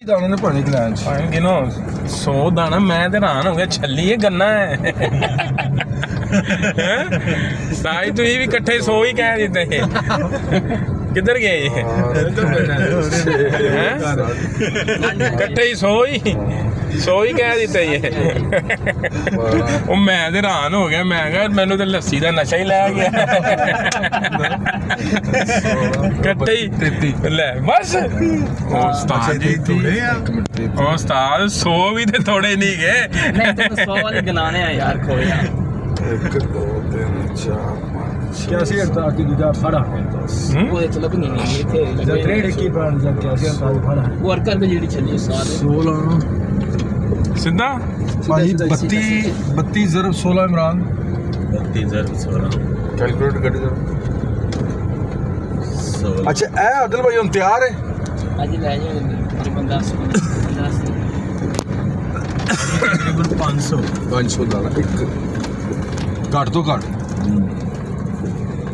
ਦਾਣੇ ਨੇ ਪਾਣੀ ਗਲਾਨ ਚ ਭਾਵੇਂ ਗਿਨੋ 100 ਦਾਣਾ ਮੈਂ ਤੇ ਹੈਰਾਨ ਹੋ ਗਿਆ ਛੱਲੀ ਇਹ ਗੰਨਾ ਹੈ ਸਾਈ ਤੁਸੀਂ ਵੀ ਇਕੱਠੇ 100 ਹੀ ਕਹਿ ਦਿੱਤੇ ਕਿੱਧਰ ਗਏ ਇਹ ਇਕੱਠੇ ਹੀ 100 ਹੀ ਕਹਿ ਦਿੱਤੇ ਇਹ ਉਹ ਮੈਂ ਤੇ ਹੈਰਾਨ ਹੋ ਗਿਆ ਮੈਂ ਕਿਹਾ ਮੈਨੂੰ ਤੇ ਲੱਸੀ ਦਾ ਨਸ਼ਾ ਹੀ ਲੈ ਗਿਆ ਇਕੱਠੇ ਹੀ 33 ਲੈ ਬਸ ਉਸਤਾਦ ਜੀ ਉਹ ਉਸਤਾਦ 100 ਵੀ ਤੇ ਥੋੜੇ ਨਹੀਂ ਗਏ ਨਹੀਂ ਤਾਂ 100 ਵਾਲੇ ਗਨਾਣੇ ਆ ਯਾਰ ਖੋਇਆ 1 2 3 4 कैसे करता कि दूजा फड़ा है ਉਹ ਇੱਥੇ ਲੱਭਣੀ ਨਹੀਂ ਇੱਥੇ जब ट्रेड की पर जब कैसे करता फड़ा है ਵਰਕਰ ਵੀ ਜਿਹੜੀ ਚੱਲੀ ਸਾਰੇ 16 ਸਿੱਧਾ ਭਾਈ 32 ਜ਼ਰਬ 16 ਇਮਰਾਨ 32 16 ਕੈਲਕੂਲੇਟ ਕਰ ਜਰਾ ਅੱਛਾ ਇਹ ਅਦਲ ਭਾਈ ਹੁਣ ਤਿਆਰ ਹੈ ਅੱਜ ਲੈ ਜਾਓ ਬੰਦਾ 500 ਦਾ ਇੱਕ ਘੱਟ ਤੋਂ ਘੱਟ